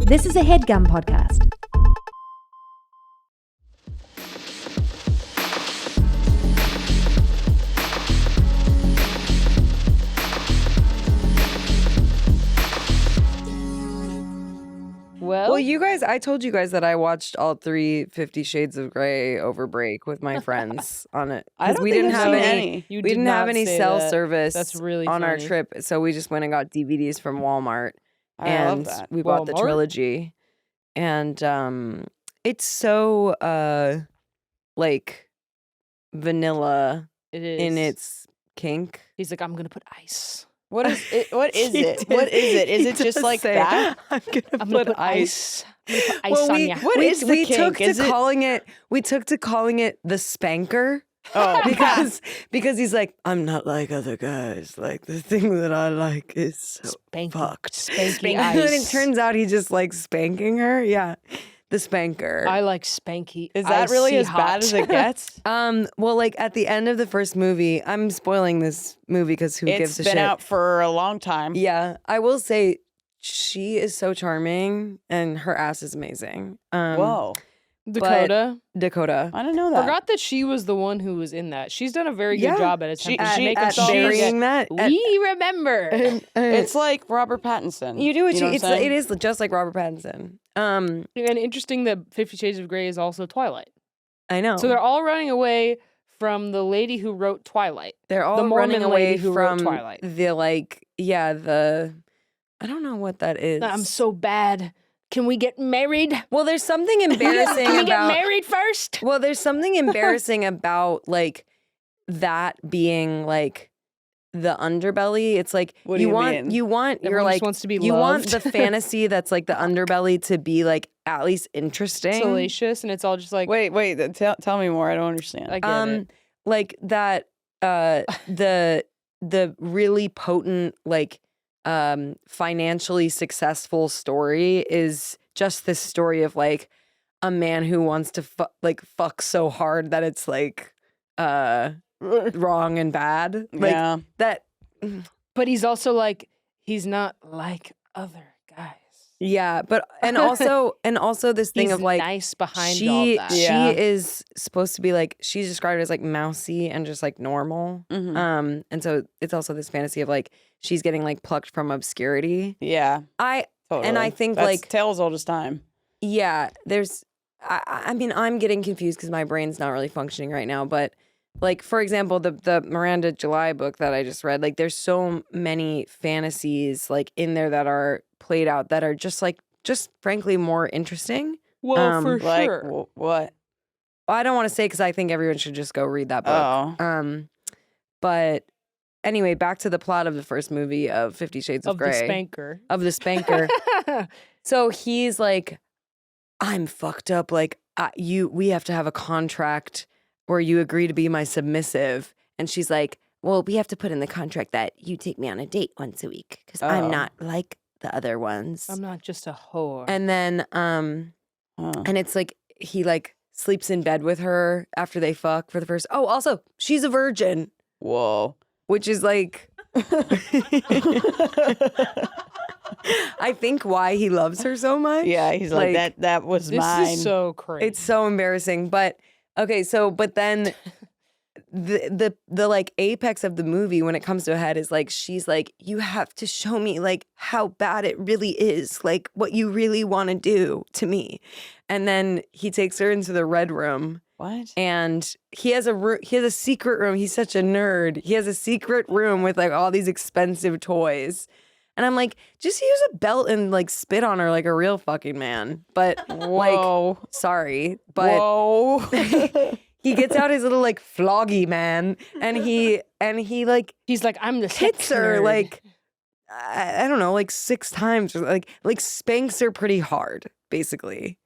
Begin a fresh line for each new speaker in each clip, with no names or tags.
This is a Headgum podcast.
Well, you guys, I told you guys that I watched all 50 Shades of Grey over break with my friends on it.
I don't
we
think
didn't
I've
have
seen
any.
any.
We didn't have any cell
that.
service
That's really
on our
funny.
trip, so we just went and got DVDs from Walmart,
I love
and
that.
we bought the
Walmart?
trilogy, and it's so like vanilla
it is.
in its kink.
He's like, I'm gonna put ice.
What is it? What is
He
it?
did-
What is it? Is
he
it just
does
like
say,
that?
I'm gonna
I'm gonna put
ice.
ice. I'm gonna put ice
Well,
on
we,
ya.
What
we,
is the
we
kink?
took to
Is it-
calling it. We took to calling it the spanker
Oh,
because he's like, I'm not like other guys. Like the thing that I like is so
Spanky,
fucked.
spanky
And it
ice.
turns out he just likes spanking her. Yeah, the spanker.
I like spanky.
is that really
icy
as
hot.
bad as it gets?
Well, like at the end of the first movie, I'm spoiling this movie because who gives
It's
a
been
shit?
out for a long time.
Yeah, I will say she is so charming and her ass is amazing.
Whoa,
Dakota.
Dakota.
I didn't know that.
Forgot that she was the one who was in that. She's done a very good
Yeah.
job at
She-
attempting to
she-
make
at
us all
burying
forget.
that.
We remember.
It's like Robert Pattinson.
You do what
know
you.
I'm
It's
saying?
it is just like Robert Pattinson.
And interesting that 50 Shades of Grey is also Twilight.
I know.
So they're all running away from the lady who wrote Twilight.
They're all
the
running
Mormon
away
lady who wrote
from
Twilight.
the I don't know what that is.
I'm so bad. Can we get married?
well. There's something embarrassing
Can we get
about.
married first?
Well, there's something embarrassing about like that being like the underbelly. It's like
What do you mean?
you're
Everyone
like
just wants to be
you want
loved.
the fantasy that's like the underbelly to be like at least interesting.
Salacious, and it's all just like,
Wait. Tell me more. I don't understand.
I get it.
Like that the really potent like financially successful story is just this story of like a man who wants to fuck so hard that it's like wrong and bad. Like
yeah.
that
But he's also like, he's not like other guys.
yeah, but and also this thing
He's
of like
nice behind
she
all that.
Yeah.
she is supposed to be like she's described as like mousy and just like normal.
Mhm.
And so it's also this fantasy of like she's getting like plucked from obscurity.
Yeah.
I
Totally.
think,
That's
like-
tales old as time.
yeah, there's I mean I'm getting confused because my brain's not really functioning right now, but like for example the Miranda July book that I just read, like there's so many fantasies like in there that are played out that are just frankly more interesting.
Well, for
Like
sure.
what?
I don't want to say because I think everyone should just go read that book.
Oh.
But anyway, back to the plot of the first movie of 50 Shades of
Of the
Grey.
spanker.
Of the spanker. So he's like, I'm fucked up. Like, we have to have a contract where you agree to be my submissive. And she's like, well, we have to put in the contract that you take me on a date once a week because
Oh.
I'm not like the other ones.
I'm not just a whore.
And then,
Oh.
and it's like he like sleeps in bed with her after they fuck for the first. Oh, also, she's a virgin,
Whoa.
which is like. I think why he loves her so much.
Yeah, he's like that was
this
mine.
is so crazy.
It's so embarrassing. But okay, so but then the like apex of the movie when it comes to a head is like she's like, you have to show me like how bad it really is, like what you really want to do to me. And then he takes her into the red room.
What?
And he has a secret room. He's such a nerd. He has a secret room with like all these expensive toys. And I'm like, just use a belt and like spit on her like a real fucking man. But like,
Whoa.
sorry, but
Whoa.
he gets out his little like floggy man, and he like
He's like, I'm the
hits
sex
her
nerd.
like I don't know, like 6 times, or like spanks her pretty hard, basically,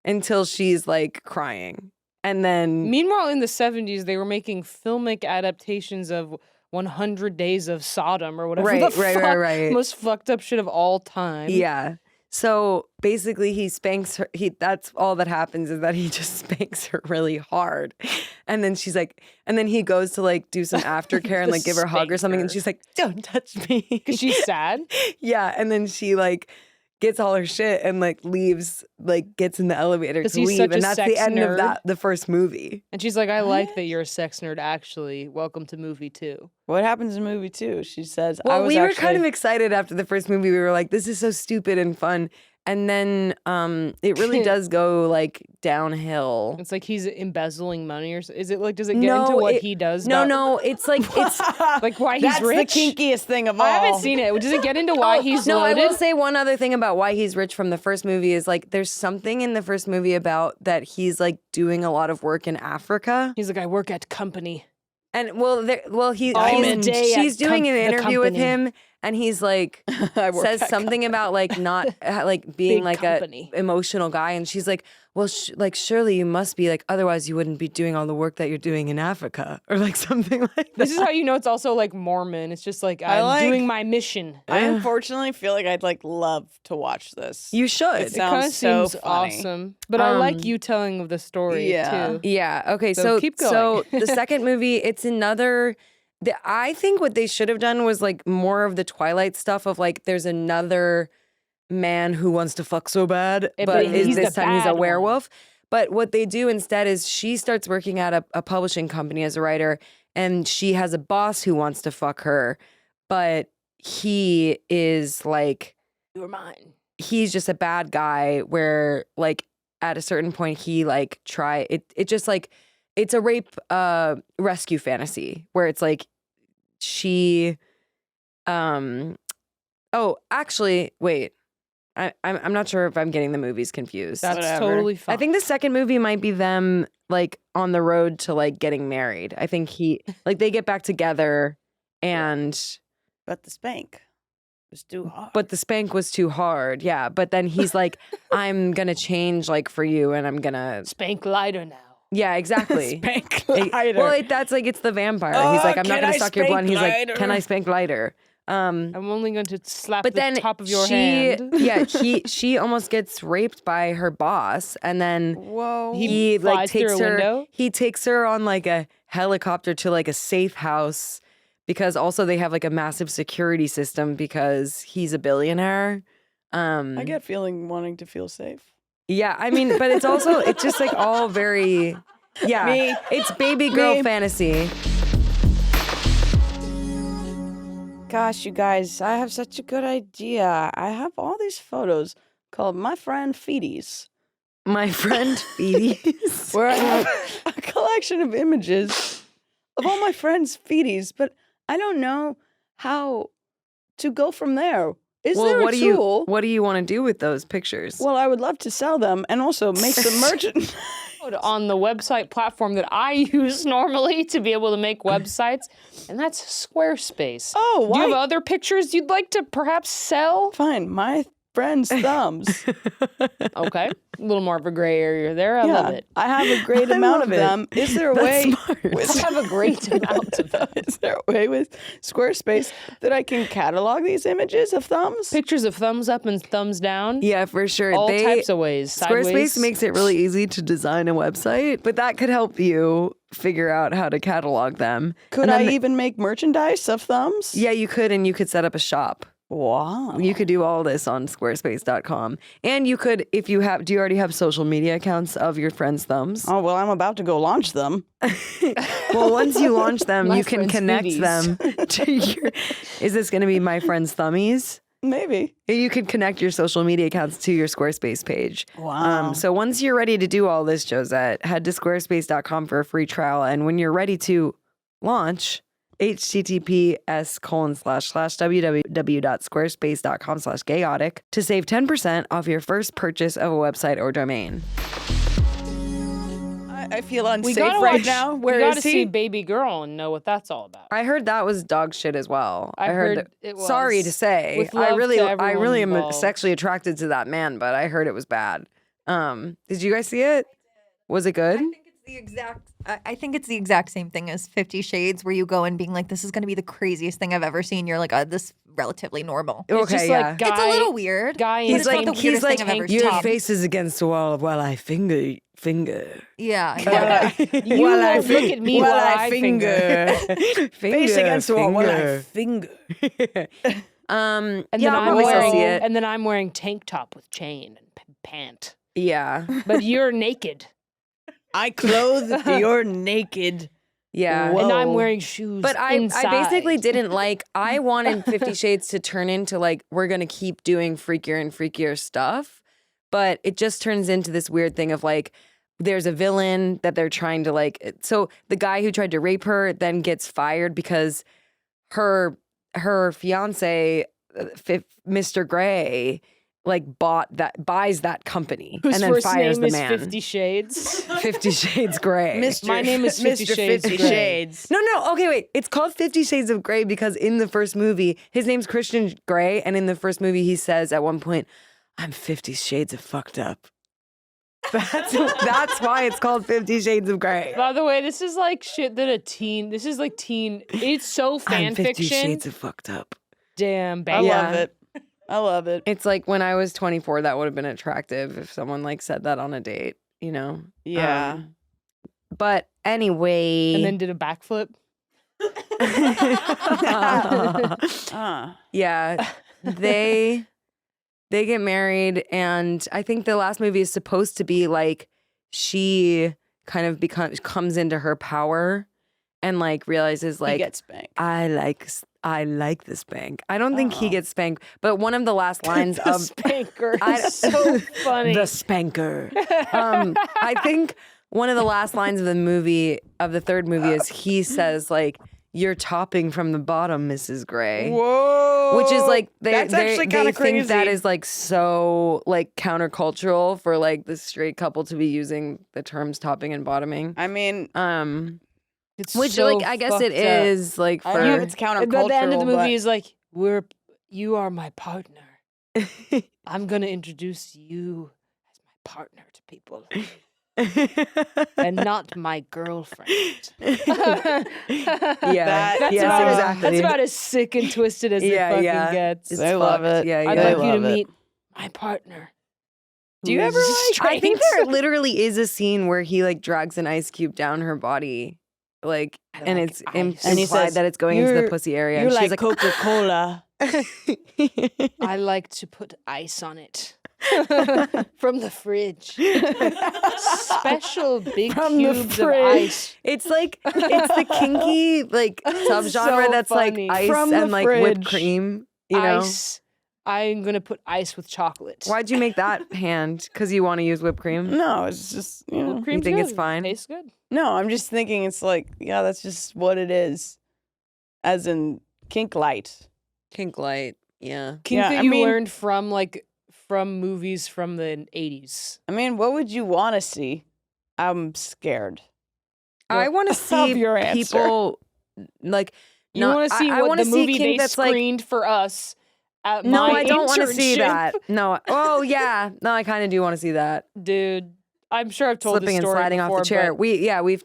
until she's like crying, and then
Meanwhile, in the 70s, they were making filmic adaptations of 100 Days of Sodom or whatever
Right,
the
right,
fuck,
right, right.
most fucked up shit of all time.
yeah. So basically, he spanks her. That's all that happens is that he just spanks her really hard, and then she's like, and then he goes to like do some aftercare and
The
like give her a hug or something, and
spanker.
she's like, "Don't touch me,"
Because she's sad.
yeah, and then she like gets all her shit and like leaves, like gets in the elevator
'Cause
to
he's
leave,
such a
and that's the
sex
end of
nerd.
the first movie.
And she's like, I like that you're a sex nerd, actually. Welcome to movie 2.
What happens in movie 2? She says,
Well,
I was
we were
actually...
kind of excited after the first movie. We were like, this is so stupid and fun. And then it really does go like downhill.
It's like he's embezzling money, or is it like? Does it get into what he does?
No, it's like it's
like why he's
That's
rich.
the kinkiest thing of all.
I haven't seen it. Does it get into why he's
no.
loaded?
I will say one other thing about why he's rich from the first movie is like there's something in the first movie about that he's like doing a lot of work in Africa.
He's like, I work at company.
And she's
at
doing an
the
interview with
company.
him, and he's like
I work
says
at
something about like not like being
Big
like
company.
a emotional guy, and she's like, well, like surely you must be like, otherwise you wouldn't be doing all the work that you're doing in Africa, or like something like that.
This is how you know it's also like Mormon. It's just like I'm doing my mission.
I unfortunately feel like I'd like love to watch this.
You should.
It
It kind of
sounds so
seems
funny.
awesome, but I like you telling of the story too.
Yeah. Okay.
So
So
keep going.
So the second movie, it's another. I think what they should have done was like more of the Twilight stuff of like there's another man who wants to fuck so bad,
Eh,
but
but he's
this
the
time he's a
bad one.
werewolf. But what they do instead is she starts working at a publishing company as a writer, and she has a boss who wants to fuck her, but he is like
You were mine.
he's just a bad guy where like at a certain point he like it just like it's a rape rescue fantasy where it's like she oh actually wait I'm not sure if I'm getting the movies confused.
That's
Whatever.
totally fine.
I think the second movie might be them like on the road to like getting married. I think they get back together and
But the spank was too hard.
but the spank was too hard. Yeah. But then he's like, I'm going to change like for you and I'm going to.
spank lighter now.
Yeah, exactly.
spank
It-
lighter.
well, that's like, it's the vampire. He's
Oh,
like, I'm not
can
going
I
to suck your blood.
spank
He's like,
lighter?
can I spank lighter?
I'm only going to slap
But
the
then
top of your
she,
hand.
yeah, she almost gets raped by her boss. And then
Whoa.
he like
flies through
takes
a
her,
window?
he takes her on like a helicopter to like a safe house because also they have like a massive security system because he's a billionaire.
I get feeling wanting to feel safe.
Yeah, I mean, but it's also it's just like all very yeah.
Me.
It's baby girl
Me.
fantasy.
Gosh, you guys, I have such a good idea. I have all these photos called My Friend Feeties,
My friend Feeties.
where I have a collection of images of all my friends' feeties, but I don't know how to go from there. Is there a tool?
What do you want to do with those pictures?
Well, I would love to sell them and also make some merchandise.
On the website platform that I use normally to be able to make websites, and that's Squarespace.
Oh,
Do you have
why?
other pictures you'd like to perhaps sell?
Fine, my friend's thumbs.
Okay. A little more of a gray area there. I love it.
I have a great
I
amount
love
of
it.
them. Is there a
That's
way?
smart.
I have a great amount of them.
Is there a way with Squarespace that I can catalog these images of thumbs?
Pictures of thumbs up and thumbs down.
Yeah, for sure.
All types of ways.
Squarespace
Sideways.
makes it really easy to design a website, but that could help you figure out how to catalog them.
Could
And
I
then
even make merchandise of thumbs?
Yeah, you could, and you could set up a shop.
Wow.
You could do all this on squarespace.com. And you could, if you have, do you already have social media accounts of your friends' thumbs?
Oh, well, I'm about to go launch them.
Well, once you launch them,
My
you can
friends'
connect
Phoebes.
them to your. Is this going to be my friend's thummies?
Maybe.
You could connect your social media accounts to your Squarespace page.
Wow.
So once you're ready to do all this, Josette, head to squarespace.com for a free trial. And when you're ready to launch, https://www.squarespace.com/gayotic to save 10% off your first purchase of a website or domain.
I feel
We
unsafe
gotta
right
watch,
now.
we
Where
gotta
is
see
he?
Baby Girl and know what that's all about.
I heard that was dog shit as well.
I heard it
Sorry
was.
to say,
With
I
love
really
to
am
everyone involved.
sexually attracted to that man, but I heard it was bad. Did you guys see it? Was it good?
I think it's the exact same thing as 50 Shades, where you go in being like, this is going to be the craziest thing I've ever seen. You're like, this is relatively normal.
It's
Okay,
just
yeah.
like guy,
It's a little weird.
Guy
but
in
it's not the
pink.
weirdest thing I've ever
your
seen.
face is against the wall while I finger.
Yeah.
You won't look at me while I finger.
Face against the wall while I finger.
And
yeah,
then
I'll
I'm
probably still
wearing
see it.
and then I'm wearing tank top with chain and pant.
Yeah,
But you're naked.
I clothe you're naked.
yeah.
Whoa.
And I'm wearing shoes.
But I basically
inside.
didn't like. I wanted 50 Shades to turn into like we're gonna keep doing freakier and freakier stuff, but it just turns into this weird thing of like. There's a villain that they're trying to like. So the guy who tried to rape her then gets fired because her fiance, Mr. Gray, like buys that company
Whose
and then
first
fires
name
the
is
man.
50 Shades.
50 Shades Gray.
My name is 50
Mr.
Shades
50
Grey.
Shades.
No, okay, wait. It's called 50 Shades of Grey because in the first movie, his name's Christian Grey, and in the first movie, he says at one point, "I'm 50 shades of fucked up." That's why it's called 50 Shades of Grey.
By the way, this is like shit that this is like teen. It's so fan
I'm 50
fiction.
Shades of fucked up.
Damn,
I
bang.
love it. I love it.
It's like when I was 24, that would have been attractive if someone like said that on a date, you know?
Yeah.
But anyway.
And then did a backflip.
Yeah, they get married, and I think the last movie is supposed to be like she kind of comes into her power and like realizes
He
like
gets spanked.
I like the spank. I don't think he gets spanked, but one of the last lines
The
of
spanker
I-
is so funny.
the spanker. I think one of the last lines of the third movie is he says like, "You're topping from the bottom, Mrs. Gray."
Whoa.
Which is like
That's actually
they
kinda
think that
crazy.
is like so like countercultural for like the straight couple to be using the terms topping and bottoming.
I mean,
It's
Which
so
like I guess it
fucked up.
is like
I don't know if
for
it's
But
countercultural.
the end of the movie
but
is like, you are my partner. I'm gonna introduce you as my partner to people. And not my girlfriend.
yeah,
That-
yes,
about-
exactly.
That's about as sick and twisted as
Yeah,
it fucking
yeah.
gets.
It's
I love
fucked.
it.
Yeah,
I'd
yeah.
like you to
love it.
meet my partner.
Do you
who
ever,
is
like-
I think
straight.
there literally is a scene where he like drags an ice cube down her body, like, and
like
it's
ice.
And he
implied
says,
that it's going into the
"You're-
pussy area.
You're
and she's
like Coca-Cola.
I like to put ice on it. From the fridge. Special big
From the
cubes of
fridge.
ice.
It's like it's the kinky like subgenre
so
that's
funny.
like ice
From the
and like whipped
fridge.
cream. You know,
Ice. I'm gonna put ice with chocolate.
why'd you make that hand? Because you want to use whipped cream?
No, it's just, you know.
Whipped cream's
think it's
good.
fine?
Tastes good.
No, I'm just thinking it's like, yeah, that's just what it is. As in kink light.
Kink light. Yeah.
Kink
Yeah,
that
I
you
mean-
learned from movies from the 80s.
I mean, what would you want to see? I'm scared.
I want to see
your answer.
people like.
You
not-
want to see
I
what
wanna
the
see
movie
kink
they
that's like.
screened for us at
No,
my
I don't want to see
internship?
that. No. Oh yeah. No, I kind of do want to see that.
Dude, I'm sure I've told
Slipping
this
and
story
sliding
before,
off the chair.
but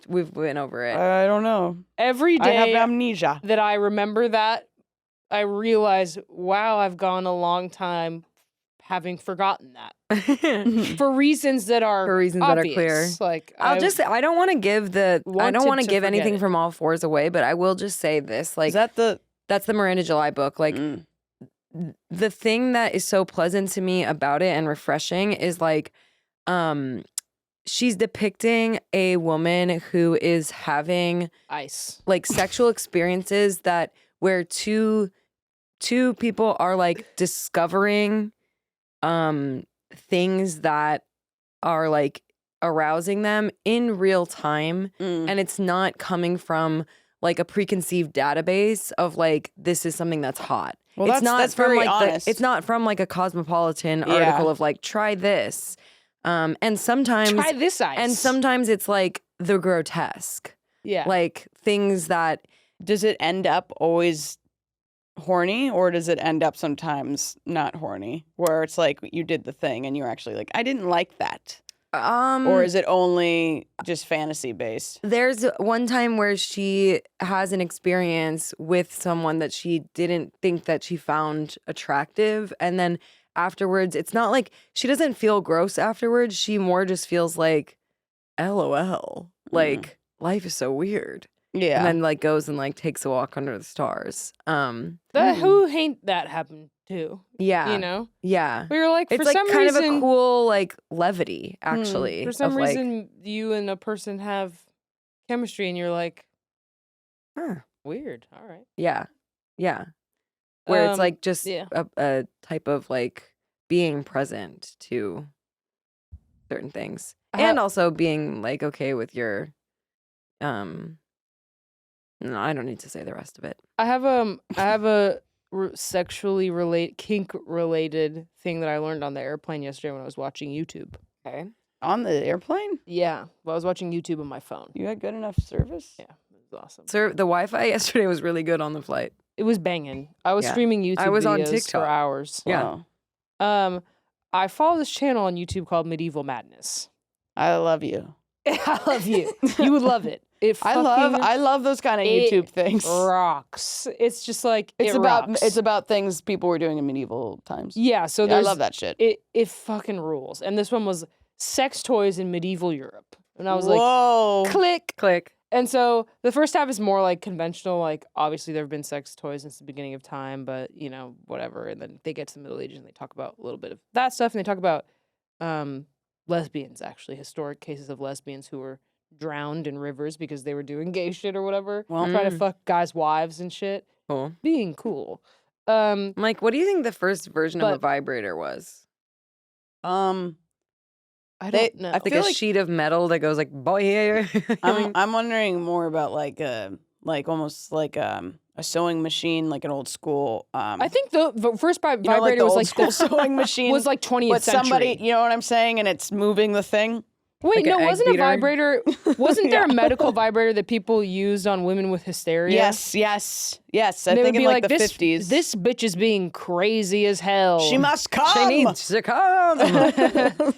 We've been over it.
I don't know.
every
I have
day
amnesia.
that I remember that, I realize, wow, I've gone a long time having forgotten that for reasons that are
For reasons that are
obvious.
clear.
Like
I don't want to give I
wanted
don't want to
to
give
forget
anything
it.
from All Fours away, but I will just say this: like
Is that the
that's the Miranda July book. Like
Mm.
the thing that is so pleasant to me about it and refreshing is like, she's depicting a woman who is having
ice.
like sexual experiences where two people are like discovering things that are like arousing them in real time, and it's not coming from like a preconceived database of like this is something that's hot.
Well,
It's
that's-
not
that's
from
very
like
honest.
it's not from like a Cosmopolitan
Yeah.
article of like try this. And sometimes
Try this ice.
and sometimes it's like the grotesque.
yeah.
Like things that
does it end up always horny, or does it end up sometimes not horny, where it's like you did the thing and you're actually like, I didn't like that, or is it only just fantasy based?
there's one time where she has an experience with someone that she didn't think that she found attractive, and then afterwards it's not like she doesn't feel gross afterwards, she more just feels like LOL, like life is so weird.
Yeah.
And then like goes and like takes a walk under the stars.
Who ain't that happened to?
Yeah.
You know?
Yeah.
We were like,
It's
for
like
some
kind
reason,
of a cool like levity, actually.
for some
of, like,
reason, you and a person have chemistry, and you're like,
huh.
weird. All right.
Yeah. Yeah. Where it's like just
yeah.
a type of like being present to certain things. And also being like okay with your no, I don't need to say the rest of it.
I have a sexually kink related thing that I learned on the airplane yesterday when I was watching YouTube.
Okay.
On the airplane?
Yeah, well, I was watching YouTube on my phone.
You had good enough service?
Yeah, it was awesome.
So the Wi-Fi yesterday was really good on the flight.
It was banging. I was
Yeah.
streaming YouTube
I was on
videos
TikTok.
for hours.
Yeah.
Wow.
I follow this channel on YouTube called Medieval Madness.
I love you.
I love you. You would love it.
I love those kind of
it
YouTube things.
Rocks. It's just like
It's
rocks.
about things people were doing in medieval times.
Yeah, so
I love that shit.
It fucking rules. And this one was sex toys in medieval Europe. And I was
Whoa.
like, click.
Click.
And so the first half is more like conventional, like obviously there have been sex toys since the beginning of time, but you know, whatever. And then they get to the Middle Ages and they talk about a little bit of that stuff. And they talk about lesbians, actually, historic cases of lesbians who were drowned in rivers because they were doing gay shit or whatever.
Well,
trying to fuck guys' wives and shit.
Cool.
Being cool.
Mike, what do you think the first version of a
But-
vibrator was?
I don't know.
I
Like
feel
a
like-
sheet of metal that goes like boy.
I'm wondering more about like almost like a sewing machine, like an old school.
I think the first
you know, like
vibrator
the
was
old
like
school sewing machine
was like 20th
but
century.
somebody, you know what I'm saying, and it's moving the thing.
Wait,
Like an
no,
egg
wasn't a
beater?
vibrator? Wasn't there
Yeah.
a medical vibrator that people used on women with hysteria?
Yes. I
They would
think in
be
like the
this,
50s.
This bitch is being crazy as hell.
She must come.
She needs to come.
So,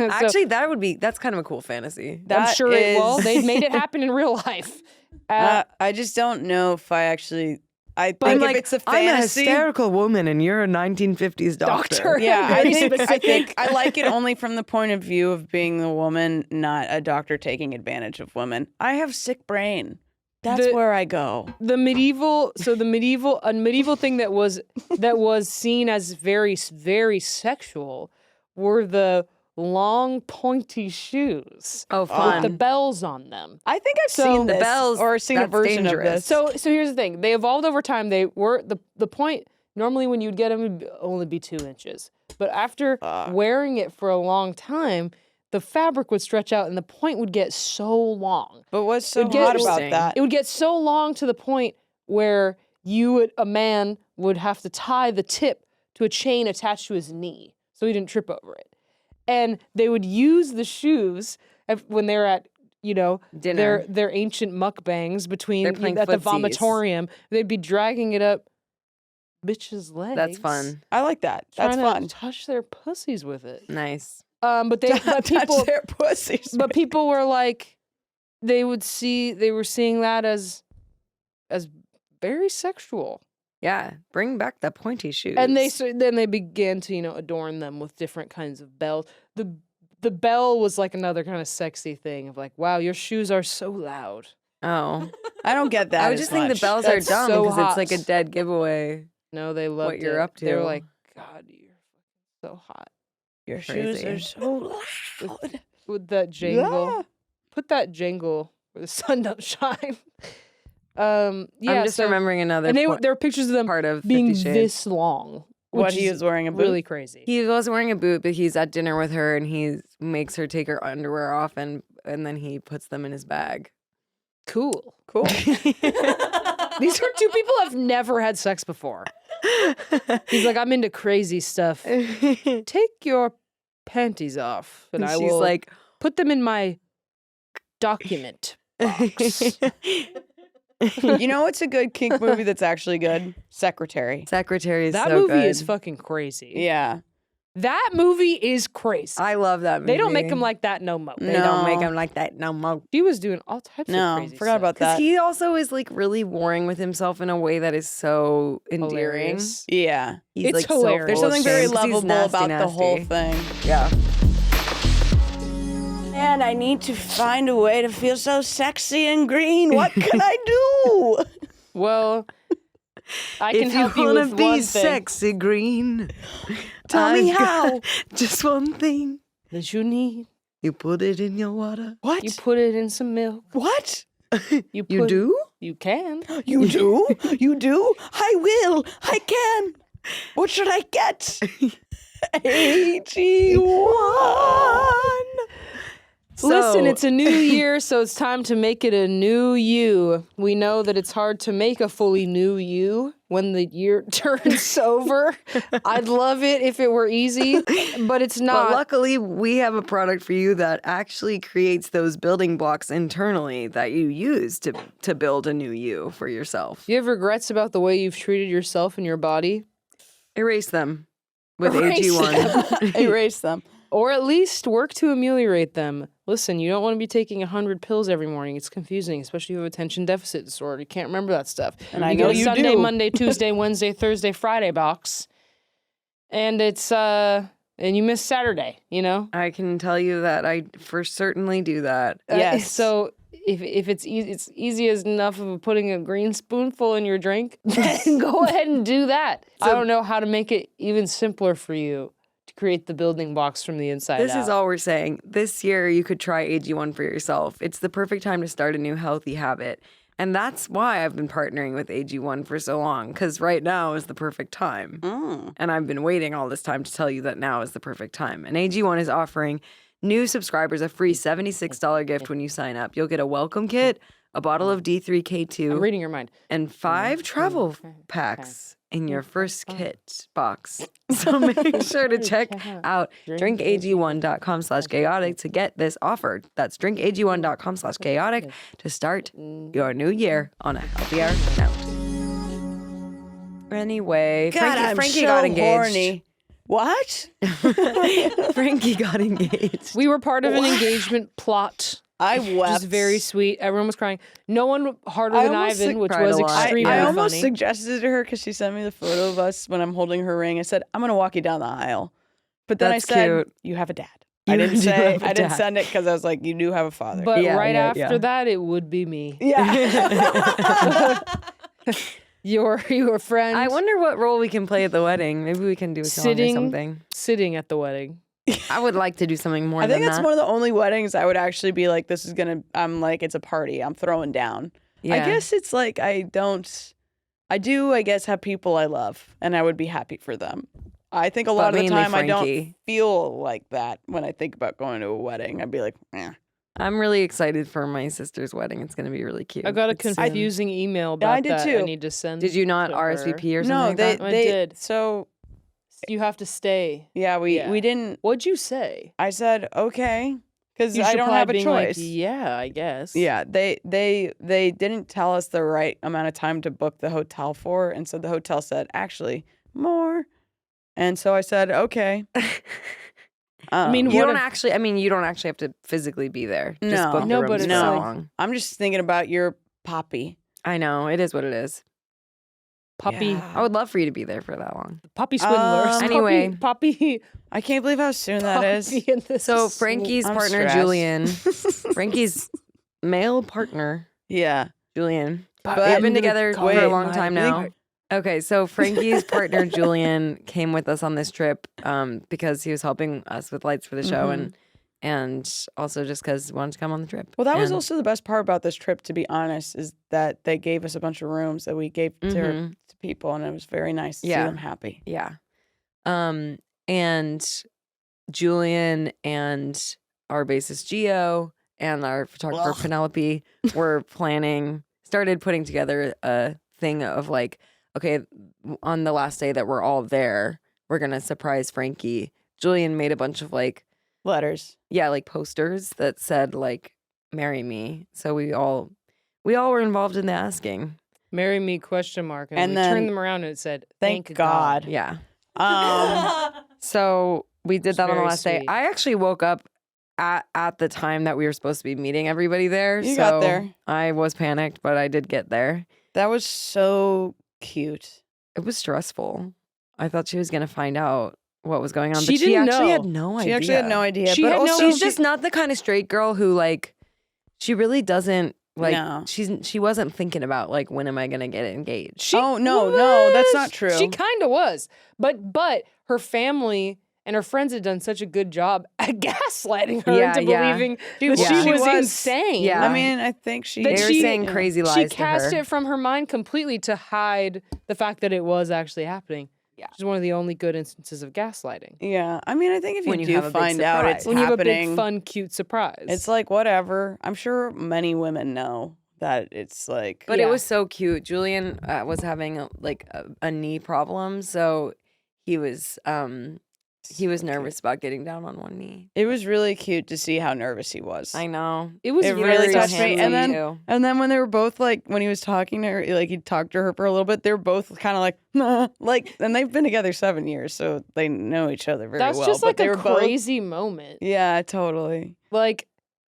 Actually, that's kind of a cool fantasy.
I'm
That
sure it will.
is-
They made it happen in real life.
I just don't know if I actually. I think if it's a
I'm a
fantasy.
hysterical woman and you're a 1950s doctor.
Yeah,
Very
I think I like it only from the point of view of being the woman, not a doctor taking advantage of women. I have sick brain. That's where I go.
a medieval thing that was seen as very, very sexual were the long pointy shoes.
Oh,
with
fun.
the bells on them.
I think I've
So
seen
the
this
bells,
or seen a
that's
version
dangerous.
of this.
So here's the thing. They evolved over time. They were the point. Normally, when you'd get them, it would only be 2 inches. But after wearing it for a long time, the fabric would stretch out, and the point would get so long.
But what's so
It'd get-
hot about
Interesting.
that?
It would get so long to the point where a man would have to tie the tip to a chain attached to his knee, so he didn't trip over it. And they would use the shoes when they're at,
Dinner.
their ancient mukbangs between
They're playing
at the
footsies.
vomitorium. They'd be dragging it up bitches' legs.
That's fun.
I like that. That's
trying
fun.
to touch their pussies with it.
Nice.
But people
Touch their pussies.
but people were like, they were seeing that as very sexual.
Yeah. Bring back the pointy shoes.
And then they began to adorn them with different kinds of bells. The bell was like another kind of sexy thing of like, wow, your shoes are so loud.
Oh.
I don't get that.
I would
as
just think the
much.
bells
That's
are dumb
so
because it's like a
hot.
dead giveaway.
No, they loved
What you're
it.
up
They were
to.
like, God, you're so hot.
Your
Crazy.
shoes are so loud.
With that jangle.
Yeah.
Put that jangle where the sun don't shine. Yeah,
I'm just remembering another
and there were pictures of them
part of
being
50 Shades.
this long.
What,
which
he
is
is wearing a boot?
really crazy.
He was wearing a boot, but he's at dinner with her and he makes her take her underwear off and then he puts them in his bag.
Cool.
Cool.
These are two people who have never had sex before. He's like, I'm into crazy stuff. Take your panties off, and
And
I
she's
will
like,
put them in my document box.
You know what's a good kink movie that's actually good? Secretary.
Secretary is
That
so
movie
good.
is fucking crazy.
Yeah.
That movie is crazy.
I love that movie.
They don't make him like that no more.
They don't make
No.
him like that no more.
He was doing all types of
No,
crazy
forgot
stuff.
about
Because
that.
he also is like really warring with himself in a way that is so endearing.
Hilarious.
Yeah.
He's
It's
like
hilarious.
There's
so full of
something very
shame 'cause he's
lovable
nasty,
about the whole
nasty.
thing.
Yeah.
And I need to find a way to feel so sexy and green. What can I do?
Well, I can help you
wanna
with
be
one thing
sexy green,
Tell me
I've
how.
got just one thing.
that you need.
You put it in your water.
What?
You put it in some milk.
What?
You do?
You can.
You do? You do? I will. I can. What should I get? AG1.
Listen, it's a new year, so it's time to make it a new you. We know that it's hard to make a fully new you when the year turns over. I'd love it if it were easy, but it's not.
But luckily, we have a product for you that actually creates those building blocks internally that you use to build a new you for yourself.
Do you have regrets about the way you've treated yourself and your body?
Erase them with
Erase
AG1.
Erase them.
Or at least work to ameliorate them. Listen, you don't want to be taking 100 pills every morning. It's confusing, especially if you have attention deficit disorder. You can't remember that stuff.
And I
you
know
get a
you
Sunday,
do.
Monday, Tuesday, Wednesday, Thursday, Friday box. And it's and you miss Saturday, you know?
I can tell you that I for certainly do that.
Yes.
So if it's easy as enough of putting a green spoonful in your drink, then go ahead and do that. I don't know how to make it even simpler for you to create the building blocks from the inside
This
out.
is all we're saying. This year, you could try AG1 for yourself. It's the perfect time to start a new healthy habit. And that's why I've been partnering with AG1 for so long, because right now is the perfect time. And I've been waiting all this time to tell you that now is the perfect time. And AG1 is offering new subscribers a free $76 gift when you sign up. You'll get a welcome kit, a bottle of
I'm
D3K2,
reading your mind.
and 5 travel packs in your first kit box. So make sure to check out drinkag1.com/gayotic to get this offer. That's drinkag1.com/gayotic to start your new year on a healthier note. Anyway, Frankie got engaged.
Horny. What?
Frankie got engaged.
We were part of an engagement plot.
I
Which
wept.
was very sweet. Everyone was crying. No one harder
I
than
almost
Ivan, which
cried
was
a lot.
extremely
I
funny.
almost suggested to her because she sent me the photo of us when I'm holding her ring. I said, I'm going to walk you down the aisle. But then
That's
I said,
cute.
you have a dad.
You
I didn't
do
say,
have a
I didn't
dad.
send it because I was like, you do have a father.
But
Yeah,
right
yeah,
after
yeah.
that, it would be me.
yeah.
Your friend
I wonder what role we can play at the wedding. Maybe we can do a song or
Sitting-
something.
sitting at the wedding.
I would like to do something more
I
than
think it's
that.
one of the only weddings I would actually be like, this is going to, I'm like, it's a party. I'm throwing down.
Yeah.
I guess it's like, I do, I guess, have people I love and I would be happy for them. I think a lot
But
of the
mainly
time I don't
Frankie.
feel like that when I think about going to a wedding. I'd be like, eh.
I'm really excited for my sister's wedding. It's going to be really cute.
I got a
It's soon.
confusing email about
I did
that.
too.
I need to send.
Did you not
to her.
RSVP or something
No,
like
they,
that?
I
they
did.
So,
You have to stay.
yeah, we didn't.
What'd you say?
I said, okay, because
You
I
should
don't
reply
have a
being
choice.
Like, yeah, I guess.
Yeah, they didn't tell us the right amount of time to book the hotel for, and so the hotel said, actually, more. And so I said, okay.
I mean,
You
what
don't
if-
actually. I mean, you don't actually have to physically be there. Just
No.
book the
No,
rooms
but
for
it's
that
like-
long.
I'm just thinking about your poppy.
I know it is what it is.
Poppy,
Yeah.
I would love for you to be there for that long.
Poppy swindlers.
Anyway.
Poppy,
I can't believe how soon that is.
Poppy in this
So
is-
Frankie's
I'm
partner
stressed.
Julian, Frankie's male partner
Yeah.
Julian.
But-
They've been together for
Wait,
a long time now. Okay, so Frankie's partner Julian came with us on this trip because he was helping us with lights for the show and also just because he wanted to come on the trip.
Well, that was
And-
also the best part about this trip, to be honest, is that they gave us a bunch of rooms that we gave to people, and it was very nice to see
Yeah.
them happy.
Yeah. And Julian and our bassist Gio and our photographer
Ugh.
Penelope were started putting together a thing of like, okay, on the last day that we're all there, we're going to surprise Frankie. Julian made a bunch of like,
Letters.
yeah, like posters that said like, marry me. So we all were involved in the asking.
Marry me, question mark. And
And
we
then-
turned them around and it said,
Thank God.
Yeah.
Um,
So we did
It's
that on the
very
last day.
sweet.
I actually woke up at the time that we were supposed to be meeting everybody there.
You
so
got there.
I was panicked, but I did get there.
that was so cute.
It was stressful. I thought she was gonna find out what was going on.
She
but she
didn't
actually
know.
had no idea.
She actually had no idea.
She
but
had no-
also,
She's just not the kind of straight girl who like. She really doesn't like.
No.
She wasn't thinking about like when am I gonna get engaged.
She
Oh, no, that's not true.
She kind of was, but her family and her friends had done such a good job at gaslighting her
Yeah,
into
yeah.
believing
She
that
was-
she was
was-
insane.
Yeah.
I mean, I think she.
That
They were
she-
saying crazy lies
She
to
cast
her.
it from her mind completely to hide the fact that it was actually happening.
Yeah.
Which is one of the only good instances of gaslighting.
Yeah, I mean, I think if you
When you
do
have a big
find out
surprise.
it's
When you have a
happening,
big, fun, cute surprise.
it's like whatever. I'm sure many women know that it's like.
But
Yeah.
it was so cute. Julian was having a knee problem, so he was nervous about getting down on one knee.
It was really cute to see how nervous he was.
I know.
it was
it
very
really
so
touched me.
handsome,
And then,
too.
and then when they were both like, when he was talking to her, like he talked to her for a little bit, they were both kind of like, nah, like, and they've been together 7 years, so they know each other very
That's
well.
just
but
like
they
a
were both,
crazy moment.
yeah, totally,
Like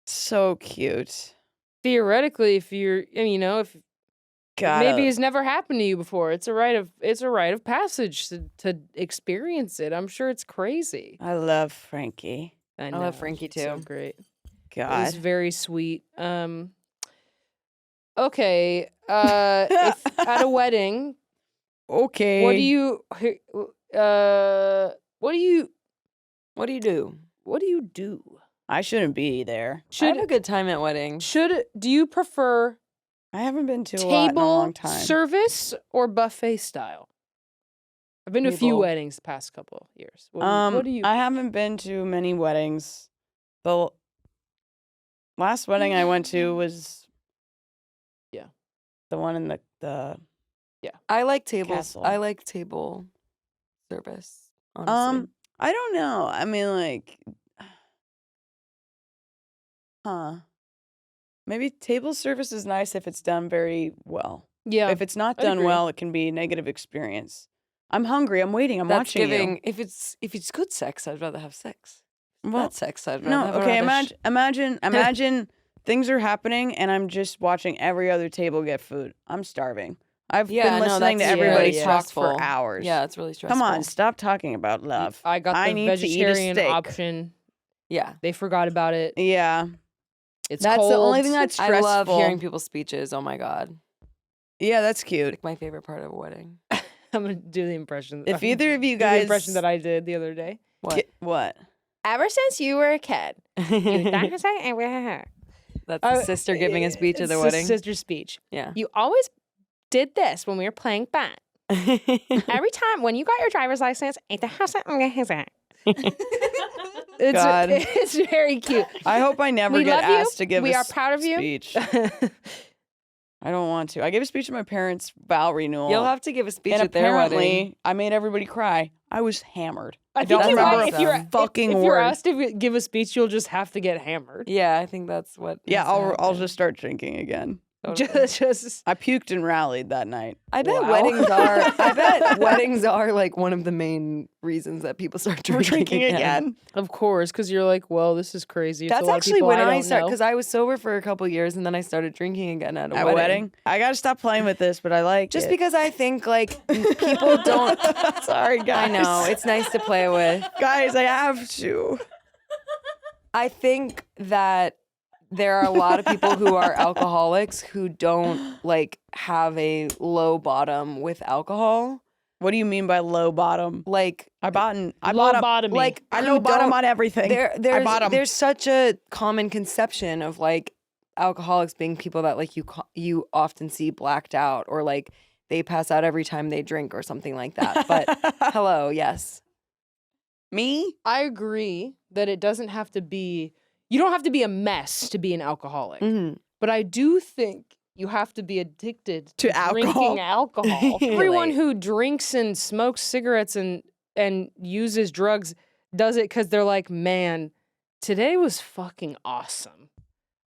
so cute.
theoretically, if you're, you know, if
God,
maybe it's never happened to you before, it's a rite of passage to experience it. I'm sure it's crazy.
I love Frankie.
I
love Frankie,
she's So
too.
great. It
God,
was very sweet. Okay. If at a wedding,
okay.
what do you
What do you do?
I shouldn't be there.
I have a good time at weddings.
Do you prefer
I haven't been to a lot in a
table
long time.
service or buffet style? I've been to a few
Table.
weddings the past couple of years. What do you?
I haven't been to many weddings. The last wedding I went to was
Yeah.
the one in the
I like tables.
Castle.
I like table service. Honestly.
I don't know. I mean, like, maybe table service is nice if it's done very well.
Yeah.
If it's not
I'd
done
agree.
well, it can be a negative experience. I'm hungry. I'm waiting. I'm
That's
watching
giving. If it's good sex, I'd rather have sex.
you. Well,
Bad sex, I'd rather
no.
have
Okay.
a radish.
Imagine things are happening and I'm just watching every other table get food. I'm starving. I've
Yeah,
been
no,
listening to
that's
everybody
really
talk
stressful.
for hours.
Yeah, it's really stressful.
Come on, stop talking about love.
I got the
need to eat a
vegetarian
steak.
option.
Yeah.
They forgot about it.
Yeah,
It's
that's
cold.
the only thing that's stressful.
I love hearing people's speeches. Oh my god,
Yeah, that's cute.
like my favorite part of a wedding.
I'm gonna do the impression.
If either of you
do the
guys,
impression that I did the other day.
What?
what?
Ever since you were a kid,
That's the sister giving a speech at the
It's
wedding.
Sister speech.
Yeah.
You always did this when we were playing bat. Every time when you got your driver's license,
God.
it's very cute.
I hope I never
We
get
love you.
asked to give
We
a
are proud of you.
speech. I don't want to. I gave a speech at my parents' vow renewal.
You'll have to give a speech
and
at their wedding.
apparently, I made everybody cry. I was hammered.
I
don't
think you're
remember
right.
a
If you're
fucking
if you're
word.
asked to give a speech, you'll just have to get hammered.
Yeah, I think that's what.
Yeah,
has to
I'll
happen.
just start drinking again.
Totally.
Just
I puked and rallied that night.
I bet
Wow.
weddings are. I bet weddings are like one of the main reasons that people start
We're
drinking,
drinking again.
of course, because you're like, well, this is crazy. It's a
That's
lot of
actually
people
when
I
I
don't
started
know.
because I was sober for a couple years and then I started drinking again at a
At
wedding.
a wedding. I gotta stop playing with this, but I like
Just
it.
because I think like people don't.
Sorry, guys.
I know it's nice to play with.
Guys, I have to.
I think that there are a lot of people who are alcoholics who don't like have a low bottom with alcohol.
What do you mean by low bottom?
Like
I bottom.
like
I
who
low bottom
don't-
on everything.
There's such a common conception of like alcoholics being people that like you often see blacked out or like they pass out every time they drink or something like that. But hello, yes.
Me?
I agree that it doesn't have to be. You don't have to be a mess to be an alcoholic.
Mm-hmm.
But I do think you have to be addicted
To alcohol.
drinking alcohol. Everyone
Really?
who drinks and smokes cigarettes and uses drugs does it because they're like, man, today was fucking awesome.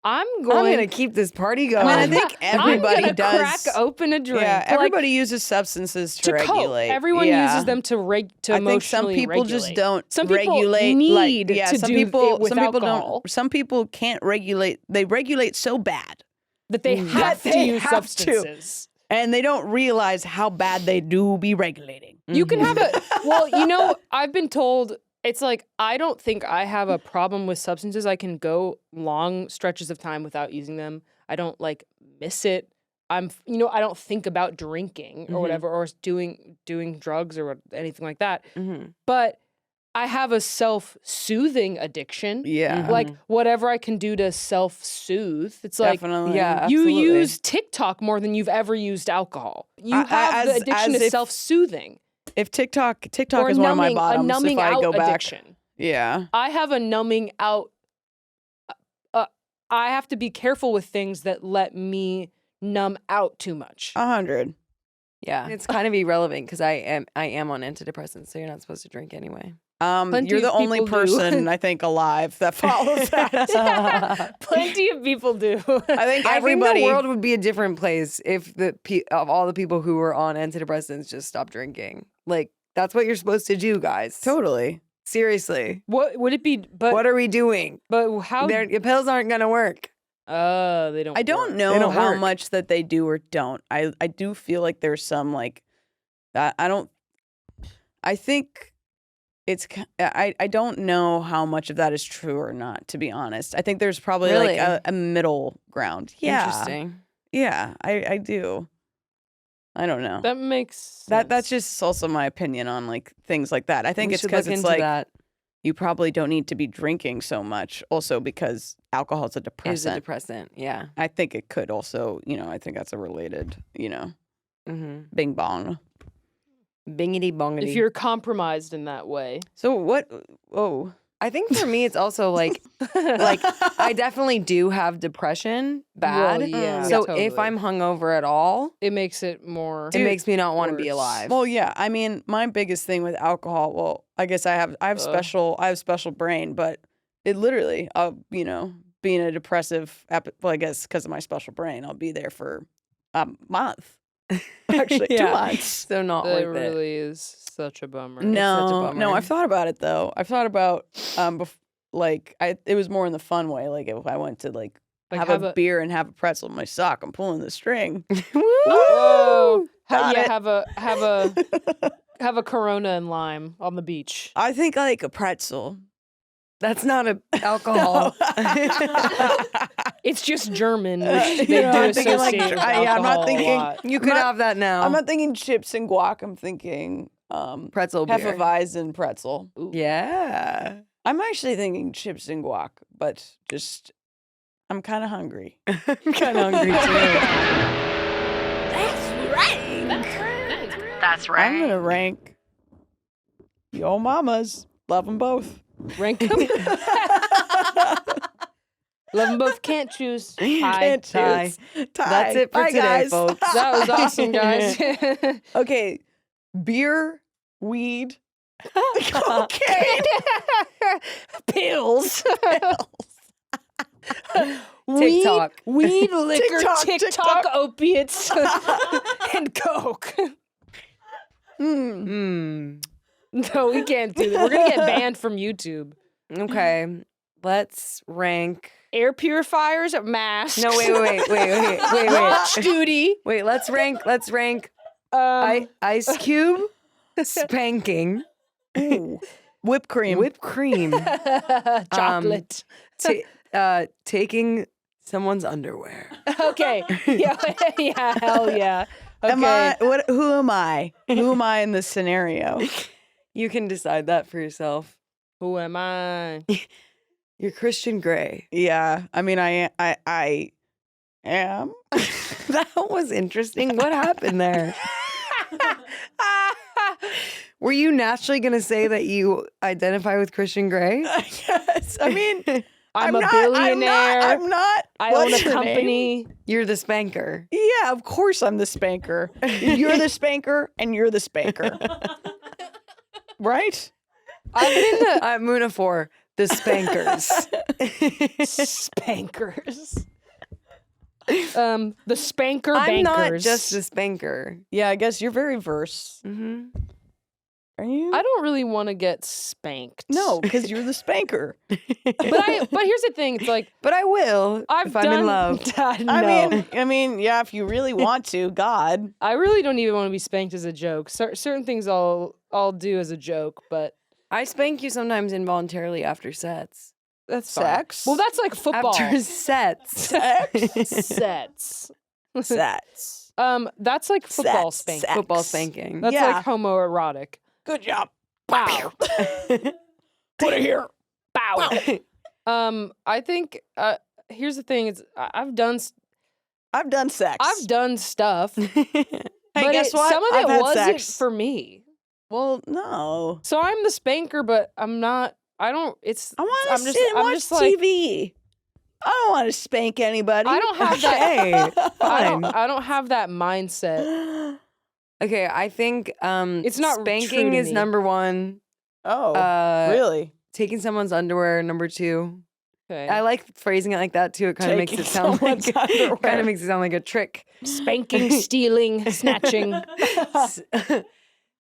I'm
gonna keep this party going.
I mean, I think everybody
I'm gonna
does.
crack open a drink.
Yeah,
Like,
everybody uses substances to
to cope.
regulate.
Everyone
Yeah.
uses them to
I think some
emotionally
people just
regulate.
don't
Some people
regulate.
need
like, yeah,
to
some
do
people,
it with
some people
alcohol.
don't. Some people can't regulate. They regulate so bad,
that they have to
they
use
have to.
substances.
and they don't realize how bad they do be regulating.
You can have a, well, you know, I've been told, it's like, I don't think I have a problem with substances. I can go long stretches of time without using them. I don't like miss it. I don't think about drinking or whatever, or doing drugs or anything like that. But I have a self-soothing addiction.
Yeah.
Like whatever I can do to self-soothe. It's like,
Definitely.
Yeah,
you
absolutely.
use TikTok more than you've ever used alcohol. You have the addiction to self-soothing.
If TikTok
Or
is one of my
a
bottoms,
numbing
if I
out
go back.
addiction.
Yeah.
I have a numbing out. I have to be careful with things that let me numb out too much.
100.
Yeah, it's kind of irrelevant because I am on antidepressants, so you're not supposed to drink anyway.
Plenty
You're the
of
only
people do.
person I think alive that follows that.
Plenty of people do.
I think
I
everybody.
think the world would be a different place if of all the people who were on antidepressants just stopped drinking. Like that's what you're supposed to do, guys.
Totally.
Seriously,
What would it be? But
what are we doing?
But how?
Your pills aren't gonna work.
They don't.
I don't
work.
know
They don't
how
work.
much that they do or don't. I do feel like there's some like that. I think it's. I don't know how much of that is true or not. To be honest, I think there's probably
Really?
like a middle ground. Yeah.
Interesting.
Yeah, I do. I don't know.
That makes sense.
That's just also my opinion on like things like that. I think
We
it's
should
because
look
it's
into
like
that.
you probably don't need to be drinking so much. Also because alcohol is a
Is a
depressant.
depressant. Yeah.
I think it could also, I think that's a related,
Mm-hmm.
bing bong.
Bingity bongity.
if you're compromised in that way.
So what? Oh,
I think for me, it's also like I definitely do have depression bad.
Well, yeah,
So
totally.
if I'm hungover at all,
It makes it more.
it makes me not want to be
worse.
alive.
well, yeah. I mean, my biggest thing with alcohol. Well, I guess I have special brain, but it literally, being a depressive. Well, I guess because of my special brain, I'll be there for a month. Actually, 2
Yeah.
months.
So not
That
worth it.
really is such a bummer.
such a
No,
bummer.
I've thought about it though. I've thought about it was more in the fun way. Like if I went to
Like
have a beer and have a pretzel in my sock, I'm pulling the string.
Whoa!
Got it.
Have a Corona and lime on the beach.
I think like a pretzel.
That's not a alcohol.
It's just German, which they
You know,
do
I'm thinking, like,
associate with
I'm not
alcohol a
thinking-
lot.
You could
not-
have that now.
I'm not thinking chips and guac. I'm thinking
pretzel beer.
Hefeweizen pretzel.
Yeah.
I'm actually thinking chips and guac, but just I'm kind of hungry.
I'm kind of hungry too.
That's
I'm gonna rank yo mamas. Love them both.
Rank 'em. Love them both. Can't choose.
Can't
tie.
choose. Tie.
That's it for
Bye,
today,
guys.
folks.
That was awesome, guys.
Okay, beer, weed, cocaine,
Pills.
TikTok.
Weed, liquor,
TikTok,
TikTok, opiates, and coke.
Hmm.
No, we can't do that. We're gonna get banned from YouTube.
Okay. Let's rank.
Air purifiers, masks.
No, wait.
Watch duty.
Wait, let's rank. Ice Cube, spanking,
whipped cream.
whipped cream,
Chocolate.
taking someone's underwear.
Okay. Yeah. Hell yeah. Okay.
Who am I? Who am I in this scenario?
You can decide that for yourself.
Who am I?
You're Christian Grey.
Yeah, I mean, I am.
That was interesting. What happened there? Were you naturally going to say that you identify with Christian Grey?
Yes. I mean,
I'm a
not-
billionaire.
I'm not.
I
What's
own a
your name?
company.
You're the spanker.
Yeah, of course I'm the spanker. You're the spanker, and you're the spanker. Right?
I'm Muna for the spankers.
Spankers. The spanker
I'm not
bankers.
just a spanker.
Yeah, I guess you're very verse.
Mm-hmm.
Are you?
I don't really want to get spanked.
No, because you're the spanker.
But here's the thing. It's like,
But I will if I'm in love.
No.
I mean, yeah, if you really want to, God.
I really don't even want to be spanked as a joke. Certain things I'll do as a joke, but
I spank you sometimes involuntarily after sets.
that's fine.
Sex?
Well, that's like football.
After sets.
Sets.
Sets.
That's like football
Sets.
spanking.
Sex.
Football spanking.
That's
Yeah.
like homoerotic.
Good job.
Bow.
Put it here.
Bow. I think here's the thing: is I've done
sex.
I've done stuff.
Hey,
but
guess what?
Some of
I've
it
had
wasn't
sex.
for me.
Well, no.
So I'm the spanker, but I'm not. I don't. It's.
I want
I'm
to
just.
sit and
I'm
watch
just like.
TV. I don't want to spank anybody.
I don't have that.
Hey, fine.
I don't have that mindset.
Okay, I think
It's not true
spanking
to
is
me.
number one.
Oh,
Really?
really?
Taking someone's underwear, number two.
Okay.
I like phrasing it like that too. It kind of makes
Taking
it sound like
someone's underwear.
kind of makes it sound like a trick.
Spanking, stealing, snatching.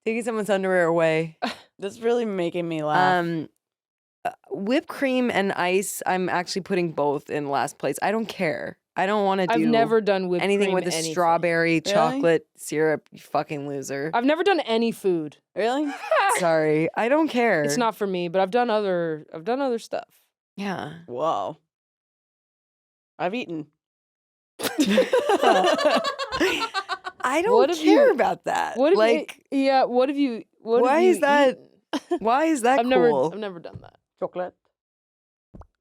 Taking someone's underwear away.
That's really making me laugh.
Whipped cream and ice. I'm actually putting both in last place. I don't care. I don't want to do
I've never done whipped
anything
cream
with a
anything.
strawberry chocolate syrup. You fucking loser.
I've never done any food.
Really?
Sorry, I don't care.
It's not for me, but I've done other stuff.
Yeah.
Whoa. I've eaten.
I
What
don't
have
care
you-
about that.
What have
like,
you, yeah, what have you what
why
have you
is that
eaten?
why is that
I've
cool?
never done that.
Chocolate.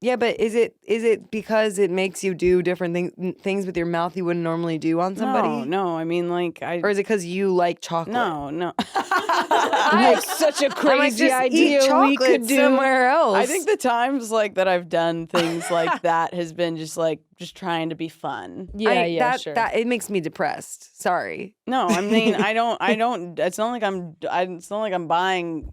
Yeah, but is it because it makes you do different things with your mouth you wouldn't normally do on somebody?
No. I mean, like,
Or is it because you like chocolate?
No.
I have such a
I'm like,
crazy
just
idea
eat chocolate
we could do.
somewhere else.
I think the times like that I've done things like that has been just trying to be fun.
Yeah, sure.
That it makes me depressed. Sorry.
No, I mean, I don't. It's not like I'm buying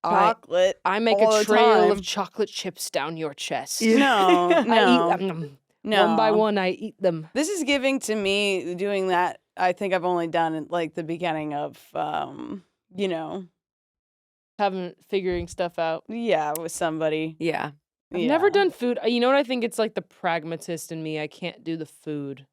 chocolate.
I make
all
a
the
trail
time.
of chocolate chips down your chest.
No,
I
no,
eat them.
no.
One by one, I eat them.
This is giving to me doing that. I think I've only done it like the beginning of,
Figuring stuff out.
yeah, with somebody.
Yeah.
I've never done food. You know what I think? It's like the pragmatist in me. I can't do the food.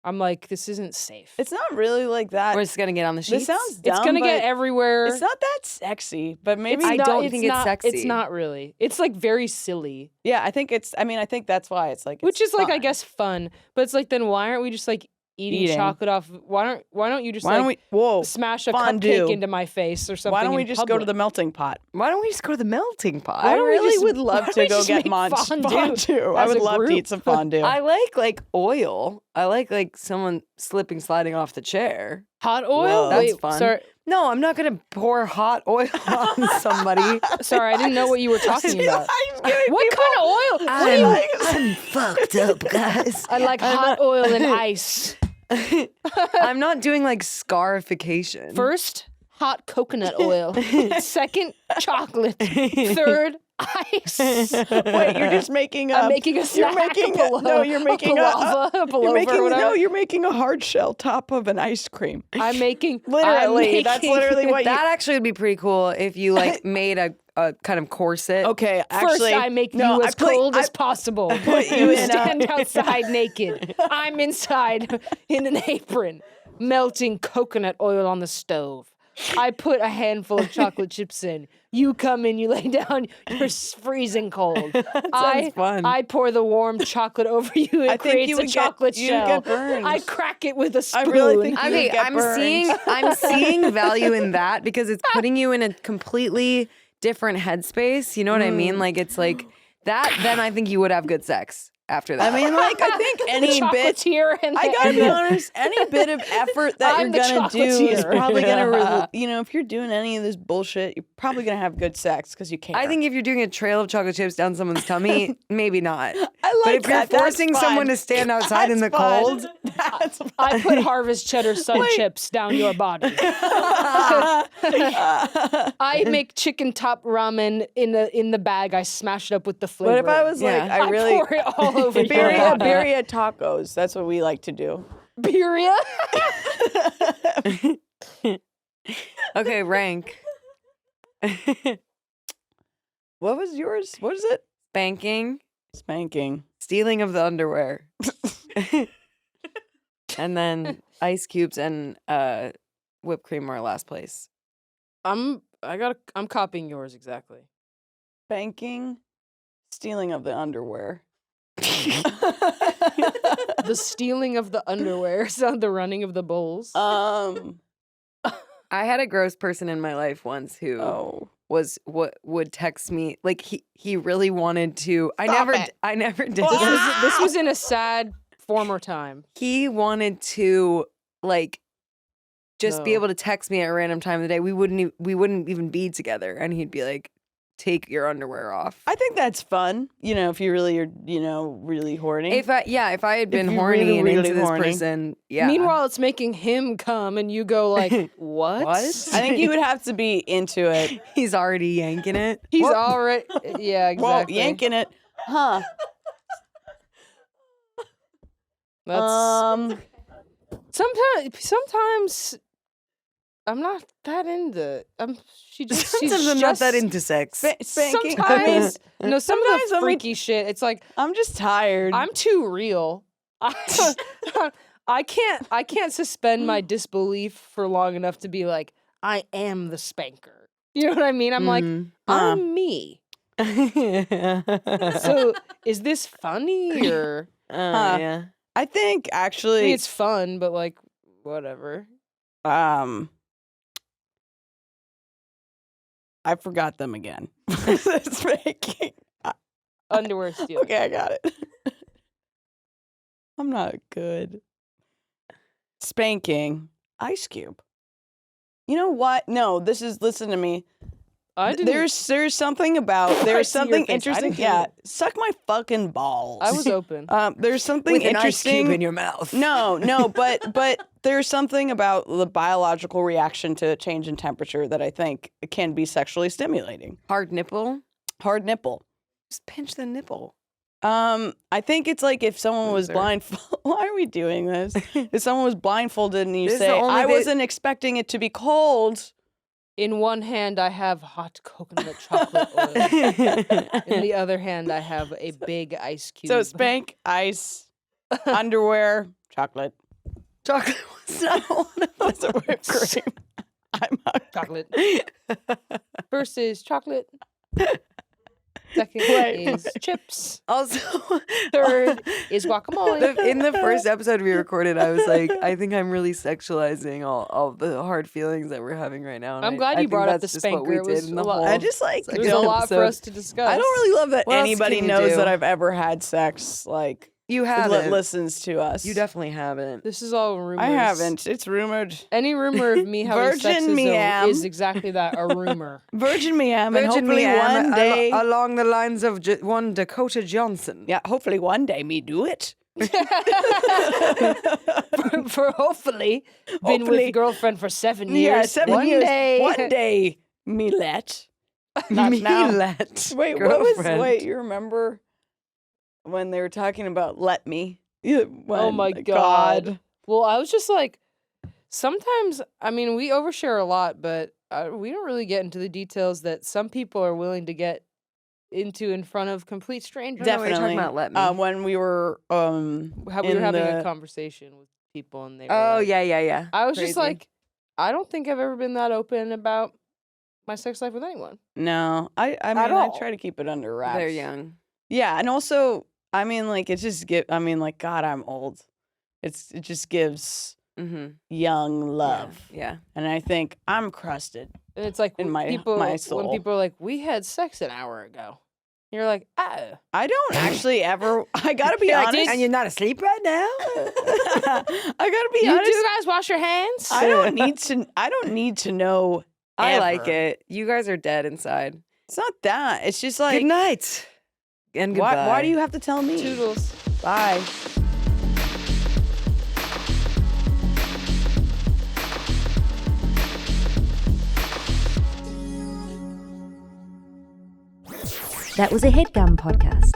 I'm like, this isn't safe.
It's not really like that.
Or it's gonna get on the sheets.
This sounds dumb.
It's gonna get
but
everywhere.
It's not that sexy, but maybe
I don't think it's
not,
sexy.
It's not really. It's like very silly,
Yeah, I think it's. I mean, I think that's why it's like.
which
it's
is like I
fun.
guess fun. But it's like then why aren't we just like eating chocolate off? Why don't you just
Why don't we? Whoa.
smash a
fondue.
cupcake into my face or something?
Why don't we
in
just go to the
public?
melting pot?
Why don't we just go to the melting pot?
I
don't we
really
just-
would
why
love
don't
to
we
go
just
get
make
fondue.
fondue
I
as
would
a
love to
group?
eat some fondue.
I like oil. I like someone sliding off the chair.
Hot oil?
Whoa.
That's
Wait,
fun.
Sorry,
No, I'm not gonna pour hot oil on somebody.
sorry, I didn't know what you were talking about.
I'm giving
What
people-
kind of oil? What do you-
I'm fucked up, guys.
I like hot oil and ice.
I'm not doing like scarification.
First, hot coconut oil. Second, chocolate. Third, ice.
Wait, you're just making a.
I'm making a snack.
You're making
a
a
pullover,
You're making
or whatever.
no, you're making a hard shell top of an ice cream.
I'm making
Literally, that's literally what you.
that actually would be pretty cool if you like made a kind of corset.
Okay,
First,
actually,
I make
no,
you
I
as
put-
cold
I
as possible.
put you
You
in a-
stand outside naked. I'm inside in an apron, melting coconut oil on the stove. I put a handful of chocolate chips in. You come in, you lay down, you're freezing cold.
sounds fun.
I pour the warm chocolate over you. It
I think
creates
you
a
would
chocolate
you'd
shell.
get burns.
I crack it with a spoon.
I really think you
Okay,
would get
I'm
burned.
seeing value in that because it's putting you in a completely different headspace. You know what I mean? Like it's like that. Then I think you would have good sex after that.
I mean, like I think
the
any bit.
chocolatier and
I gotta
and
be
the-
honest. Any bit of effort that
I'm
you're
the
gonna do is
chocolatier.
probably gonna, if you're doing any of this bullshit, you're probably gonna have good sex because you care.
I think if you're doing a trail of chocolate chips down someone's tummy, maybe not.
I
But
like
if you're
that. That's
forcing someone
fun.
to stand outside in the
That's fun.
cold,
That's fun.
I put Harvest Cheddar Sun chips down your body. I make chicken top ramen in the bag. I smash it up with the flavor.
What if I was like,
Yeah.
I really
pour it all over your body.
birria tacos? That's what we like to do.
Birria?
okay, rank.
What was yours? What is it?
Spanking,
Spanking.
stealing of the underwear, and then ice cubes and whipped cream are last place.
I'm copying yours exactly.
Spanking. Stealing of the underwear.
The stealing of the underwear, sound the running of the bowls.
I had a gross person in my life once who was what would text me like he really wanted to. I never did.
This was in a sad former time.
He wanted to like just be able to text me at a random time of the day. We wouldn't even be together, and he'd be like, "Take your underwear off."
I think that's fun. If you really are, really horny.
If I had been
If you're
horny
really,
and
really
into this
horny.
person, yeah.
Meanwhile, it's making him come, and you go like, "What?"
I think you would have to be into it.
He's already yanking it.
He's already, yeah,
Well,
exactly.
yanking it, huh?
That's sometimes I'm not that into.
Sometimes I'm not that into sex.
Spanking.
Sometimes, some of
sometimes
the
I'm
freaky shit. It's like
I'm just tired.
I'm too real. I can't suspend my disbelief for long enough to be like, I am the spanker. You know what I mean? I'm like, I'm me. So is this funny or?
Yeah.
I think
I
actually,
mean, it's fun, but like, whatever.
I forgot them again. Spanking.
Underwear stealing.
Okay, I got it. I'm not good. Spanking. Ice cube. You know what? No, listen to me.
I didn't.
There's something about,
I
there's
see your
something
face. I
interesting.
didn't hear
Yeah,
it.
suck my fucking balls.
I was open.
There's something
With an ice
interesting.
cube in your mouth.
No, but there's something about the biological reaction to a change in temperature that I think can be sexually stimulating.
Hard nipple.
Hard nipple.
Just pinch the nipple.
I think it's like if someone was
Loser.
blindfolded. Why are we doing this? If someone was blindfolded and you
This is the
say,
only
"I
bit-
wasn't expecting it to be cold."
In one hand, I have hot coconut chocolate oil. In the other hand, I have a big ice cube.
So spank, ice, underwear, chocolate.
Chocolate was not one of
That's a whipped cream. I'm
chocolate. First is chocolate. Second
Wait.
is chips.
Also,
Third is guacamole.
in the first episode we recorded, I was like, I think I'm really sexualizing all the hard feelings that we're having right now. And
I'm
I
glad you
think
brought up
that's
the
just what we
spanker. It
did
was
in the
a lot-
whole
I just like.
There's
second
a lot for
episode.
us to discuss.
I don't really love that
What else
anybody
can you
knows
do?
that I've ever had sex. Like
You
that
haven't.
listens to us.
You definitely haven't.
This is all rumors.
I haven't. It's rumored.
Any rumor of me having sex
Virgin meam.
is exactly that, a rumor.
Virgin meam, and
Virgin
hopefully
Meam,
one day.
along the lines of one Dakota Johnson.
Yeah, hopefully one day me do it.
for hopefully been
Hopefully.
with girlfriend for 7 years.
Yeah, 7
One
years.
day.
One day, me let. Not now.
Let
Wait, what was?
girlfriend.
Wait, you remember when they were talking about let me? Yeah,
Oh my God. Well, I was just like, sometimes, I mean, we overshare a lot, but we don't really get into the details that some people are willing to get into in front of complete strangers.
I don't know what you're
Definitely.
talking about, let me.
When we were
How we were
in
having
the-
a conversation with people and they were
Oh
like-
yeah.
I was just
Crazy.
like, I don't think I've ever been that open about my sex life with anyone.
No, I mean,
At
I
all.
try to keep it under wraps.
They're young.
Yeah, and also, I mean, like, it just God, I'm old. It just gives
Mm-hmm.
young love,
Yeah.
and I think I'm crusted.
And it's like
In
when
my
people, when
soul.
people are like, we had sex an hour ago. You're like, oh.
I don't actually ever. I gotta be
Yeah, I
honest.
did-
And you're not asleep right now.
I gotta be
You
honest.
do guys wash your hands?
I don't need to know.
I like
ever.
it. You guys are dead inside.
It's not that. It's just like
Good night. And goodbye.
why do you have to tell me?
Toodles.
Bye.
That was a Headgum podcast.